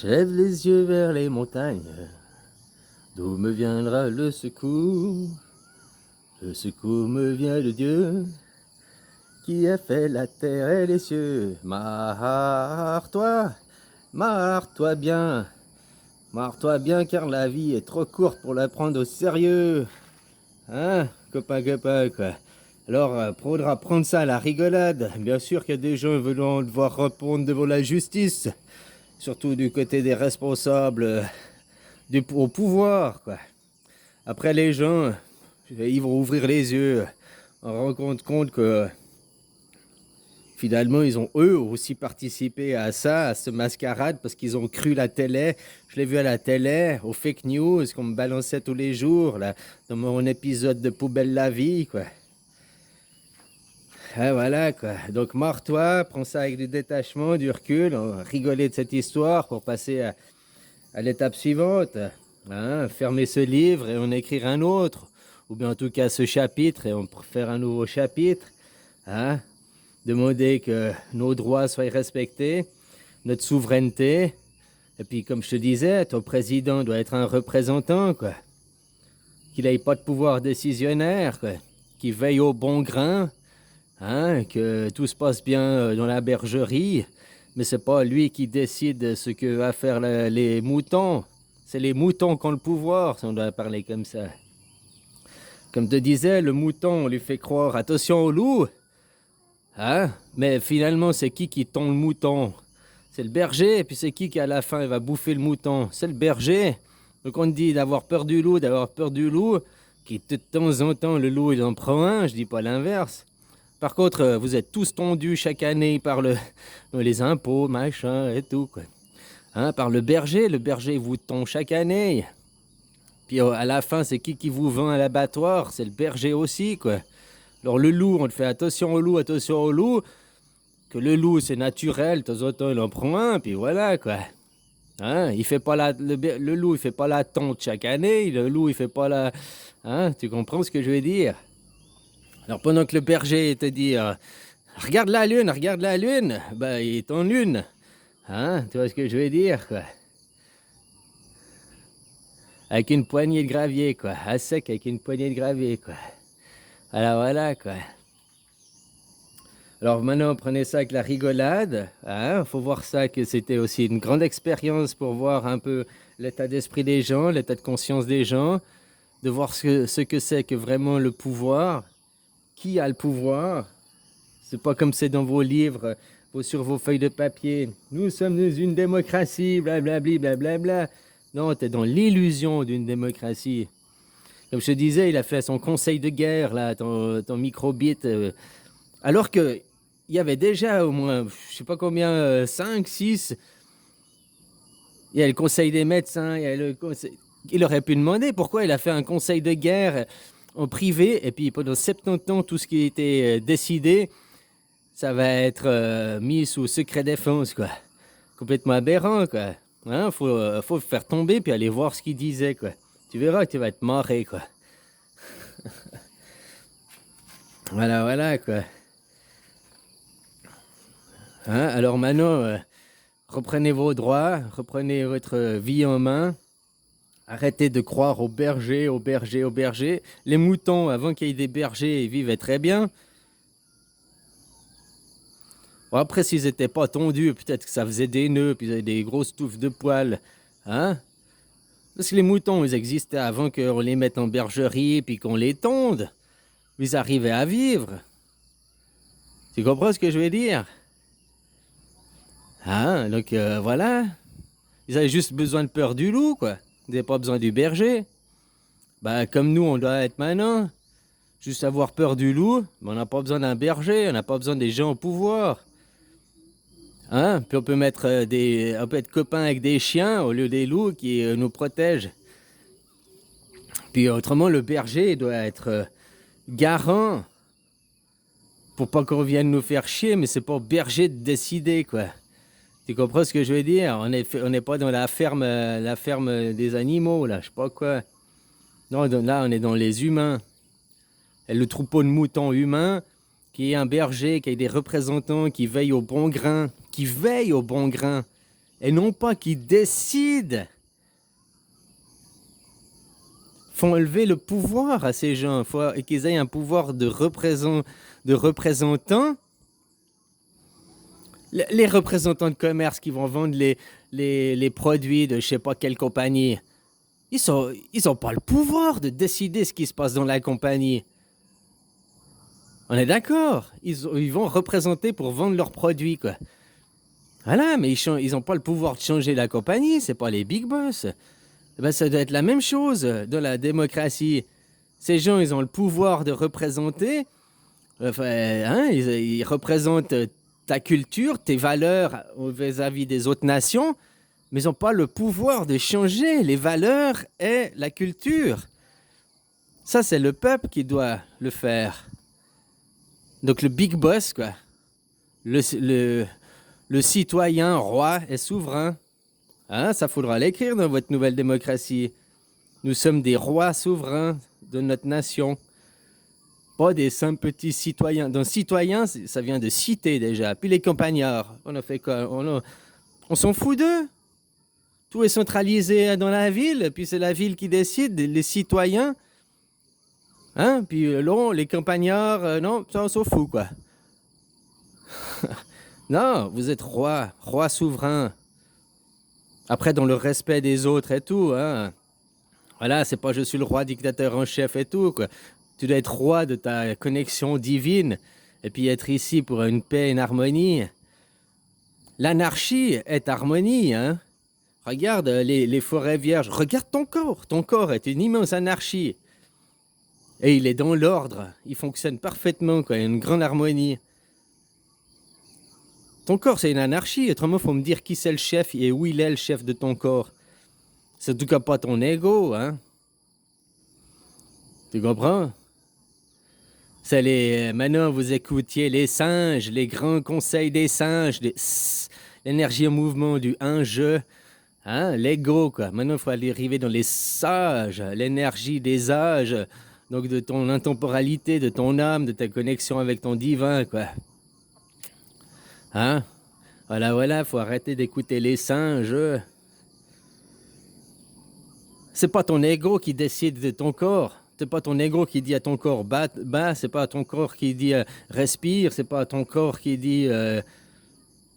Je lève les yeux vers les montagnes, d'où me viendra le secours. Le secours me vient de Dieu, qui a fait la terre et les cieux. Marre-toi, marre-toi bien, car la vie est trop courte pour la prendre au sérieux. Hein, copain, quoi. Alors, faudra prendre ça à la rigolade. Bien sûr qu'il y a des gens voulant devoir répondre devant la justice, surtout du côté des responsables au pouvoir, quoi. Après, les gens, ils vont ouvrir les yeux, en rendant compte que finalement, ils ont eux aussi participé à ça, à ce mascarade, parce qu'ils ont cru la télé. Je l'ai vu à la télé, aux fake news qu'on me balançait tous les jours, là, dans mon épisode de Poubelle la vie, quoi. Ah, voilà, quoi. Donc, marre-toi, prends ça avec du détachement, du recul, rigoler de cette histoire pour passer à l'étape suivante. Hein, fermer ce livre et en écrire un autre. Ou bien en tout cas ce chapitre et on faire un nouveau chapitre. Hein, demander que nos droits soient respectés, notre souveraineté. Et puis comme je te disais, ton président doit être un représentant, quoi. Qu'il n'ait pas de pouvoir décisionnaire, quoi. Qu'il veille au bon grain. Hein, que tout se passe bien dans la bergerie. Mais c'est pas lui qui décide ce que va faire les moutons. C'est les moutons qui ont le pouvoir, si on doit parler comme ça. Comme te disais, le mouton, on lui fait croire attention au loup. Hein? Mais finalement, c'est qui tond le mouton? C'est le berger, et puis c'est qui à la fin va bouffer le mouton? C'est le berger. Donc on te dit d'avoir peur du loup, qui de temps en temps, le loup, il en prend un, je dis pas l'inverse. Par contre, vous êtes tous tondus chaque année par les impôts, machin et tout, quoi. Hein, par le berger vous tond chaque année. Puis à la fin, c'est qui vous vend à l'abattoir? C'est le berger aussi, quoi. Alors le loup, on te fait attention au loup. Que le loup, c'est naturel, de temps en temps, il en prend un, puis voilà, quoi. Hein, il fait pas le loup, il fait pas la tonte chaque année. Le loup, il fait pas la... Hein, tu comprends ce que je veux dire? Alors pendant que le berger te dit regarde la lune, ben il est en lune. Hein, tu vois ce que je veux dire, quoi. Avec une poignée de gravier, quoi. À sec avec une poignée de gravier, quoi. Alors voilà, quoi. Alors maintenant, prenez ça avec la rigolade. Hein, faut voir ça que c'était aussi une grande expérience pour voir un peu l'état d'esprit des gens, l'état de conscience des gens, de voir ce que c'est que vraiment le pouvoir. Qui a le pouvoir? C'est pas comme c'est dans vos livres, sur vos feuilles de papier. Nous sommes dans une démocratie, blablabli, blablabla. Non, t'es dans l'illusion d'une démocratie. Comme je te disais, il a fait son conseil de guerre, là, ton microbit. Alors que il y avait déjà au moins, je sais pas combien, 5, 6. Il y a le conseil des médecins, il y a le conseil... Il aurait pu demander pourquoi il a fait un conseil de guerre en privé, et puis pendant 70 ans, tout ce qui était décidé, ça va être mis sous secret défense, quoi. Complètement aberrant, quoi. Hein, faut le faire tomber puis aller voir ce qu'il disait, quoi. Tu verras que tu vas être marré, quoi. Voilà, quoi. Hein, alors maintenant, reprenez vos droits, reprenez votre vie en main. Arrêtez de croire aux bergers. Les moutons, avant qu'il y ait des bergers, ils vivaient très bien. Bon, après, s'ils n'étaient pas tondus, peut-être que ça faisait des nœuds, puis ils avaient des grosses touffes de poils. Hein? Parce que les moutons, ils existaient avant qu'on les mette en bergerie, puis qu'on les tonde. Ils arrivaient à vivre. Tu comprends ce que je veux dire? Hein? Donc, voilà. Ils avaient juste besoin de peur du loup, quoi. Ils n'avaient pas besoin du berger. Bah, comme nous, on doit être maintenant. Juste avoir peur du loup, mais on n'a pas besoin d'un berger, on n'a pas besoin des gens au pouvoir. Hein? Puis on peut on peut être copains avec des chiens au lieu des loups qui nous protègent. Puis autrement, le berger doit être garant pour pas qu'on vienne nous faire chier, mais c'est pas au berger de décider, quoi. Tu comprends ce que je veux dire? On n'est pas dans la ferme des animaux, là, je sais pas quoi. Non, là, on est dans les humains. Et le troupeau de moutons humains, qui est un berger, qui a des représentants qui veillent au bon grain, et non pas qui décident, font enlever le pouvoir à ces gens. Il faut qu'ils aient un pouvoir de représentants. Les représentants de commerce qui vont vendre les produits de je sais pas quelle compagnie, ils ont pas le pouvoir de décider ce qui se passe dans la compagnie. On est d'accord? Ils vont représenter pour vendre leurs produits, quoi. Voilà, mais ils n'ont pas le pouvoir de changer la compagnie, c'est pas les big boss. Eh ben, ça doit être la même chose dans la démocratie. Ces gens, ils ont le pouvoir de représenter, enfin, hein, ils représentent ta culture, tes valeurs vis-à-vis des autres nations, mais ils n'ont pas le pouvoir de changer les valeurs et la culture. Ça, c'est le peuple qui doit le faire. Donc le big boss, quoi. Le citoyen roi est souverain. Hein, ça faudra l'écrire dans votre nouvelle démocratie. Nous sommes des rois souverains de notre nation. Pas des simples petits citoyens. Donc citoyen, ça vient de cité déjà. Puis les campagnards, on a fait quoi? On s'en fout d'eux. Tout est centralisé dans la ville, puis c'est la ville qui décide, les citoyens. Hein? Puis non, les campagnards, non, ça on s'en fout, quoi. Non, vous êtes roi souverain. Après, dans le respect des autres et tout, hein. Voilà, c'est pas je suis le roi dictateur en chef et tout, quoi. Tu dois être roi de ta connexion divine et puis être ici pour une paix, une harmonie. L'anarchie est harmonie, hein. Regarde les forêts vierges, regarde ton corps. Ton corps est une immense anarchie. Et il est dans l'ordre, il fonctionne parfaitement, quoi. Il y a une grande harmonie. Ton corps, c'est une anarchie. Autrement, il faut me dire qui c'est le chef et où il est le chef de ton corps. C'est en tout cas pas ton ego, hein. Tu comprends? Maintenant, vous écoutiez les singes, les grands conseils des singes, l'énergie en mouvement du un-je, hein, l'ego, quoi. Maintenant, il faut aller arriver dans les sages, l'énergie des âges, donc de ton intemporalité, de ton âme, de ta connexion avec ton divin, quoi. Hein? Voilà, faut arrêter d'écouter les singes. C'est pas ton ego qui décide de ton corps. C'est pas ton ego qui dit à ton corps bat, c'est pas ton corps qui dit respire, c'est pas ton corps qui dit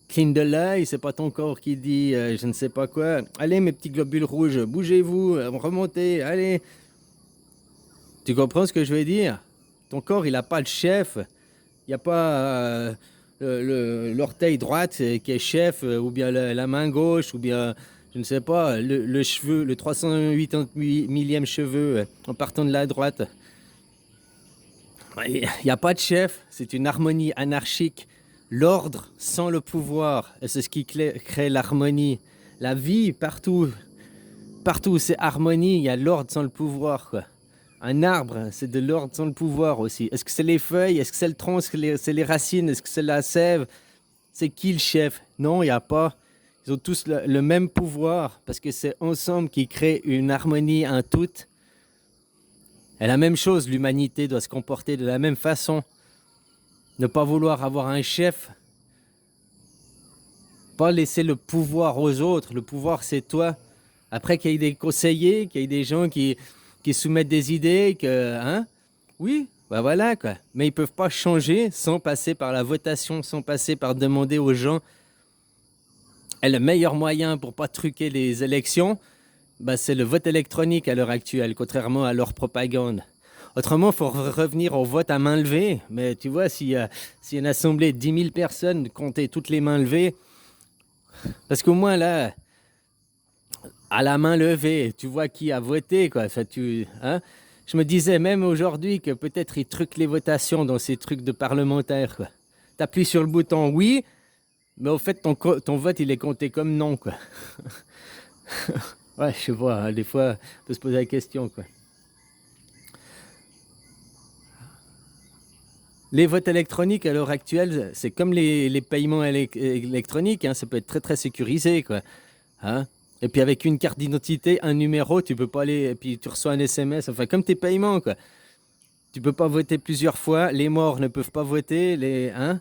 cligne de l'œil, c'est pas ton corps qui dit je ne sais pas quoi. Allez mes petits globules rouges, bougez-vous, remontez, allez. Tu comprends ce que je veux dire? Ton corps, il n'a pas de chef. Il n'y a pas l'orteil droite qui est chef, ou bien la main gauche, ou bien, je ne sais pas, le cheveu, le 380 millième cheveu en partant de la droite. Il n'y a pas de chef, c'est une harmonie anarchique. L'ordre sans le pouvoir, et c'est ce qui crée l'harmonie. La vie, partout où c'est harmonie, il y a l'ordre sans le pouvoir, quoi. Un arbre, c'est de l'ordre sans le pouvoir aussi. Est-ce que c'est les feuilles? Est-ce que c'est le tronc? Est-ce que c'est les racines? Est-ce que c'est la sève? C'est qui le chef? Non, il n'y a pas. Ils ont tous le même pouvoir parce que c'est ensemble qui crée une harmonie, un tout. Et la même chose, l'humanité doit se comporter de la même façon. Ne pas vouloir avoir un chef. Pas laisser le pouvoir aux autres. Le pouvoir, c'est toi. Après qu'il y ait des conseillers, qu'il y ait des gens qui soumettent des idées, hein? Oui, ben voilà, quoi. Mais ils peuvent pas changer sans passer par la votation, sans passer par demander aux gens. Et le meilleur moyen pour pas truquer les élections, ben c'est le vote électronique à l'heure actuelle, contrairement à leur propagande. Autrement, il faut revenir au vote à main levée. Mais tu vois, s'il y a une assemblée de 10 000 personnes, compter toutes les mains levées, parce qu'au moins là, à la main levée, tu vois qui a voté, quoi. Enfin, hein? Je me disais même aujourd'hui que peut-être ils truquent les votations dans ces trucs de parlementaires, quoi. T'appuies sur le bouton oui, mais au fait, ton vote, il est compté comme non, quoi. Ouais, je vois, hein, des fois, on peut se poser la question, quoi. Les votes électroniques à l'heure actuelle, c'est comme les paiements électroniques, hein, ça peut être très très sécurisé, quoi. Hein? Et puis avec une carte d'identité, un numéro, tu peux pas aller, et puis tu reçois un SMS, enfin comme tes paiements, quoi. Tu peux pas voter plusieurs fois, les morts ne peuvent pas voter, hein?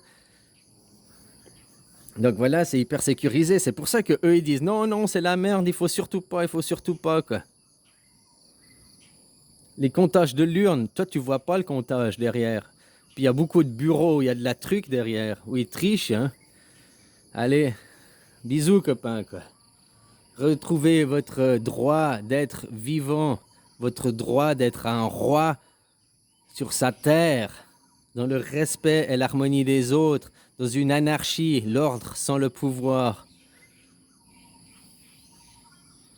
Donc voilà, c'est hyper sécurisé. C'est pour ça que eux ils disent non, non, c'est la merde, il faut surtout pas, quoi. Les comptages de l'urne, toi tu vois pas le comptage derrière. Puis il y a beaucoup de bureaux, il y a de la truc derrière, où ils trichent, hein. Allez, bisous copains, quoi. Retrouvez votre droit d'être vivant, votre droit d'être un roi sur sa terre, dans le respect et l'harmonie des autres, dans une anarchie, l'ordre sans le pouvoir.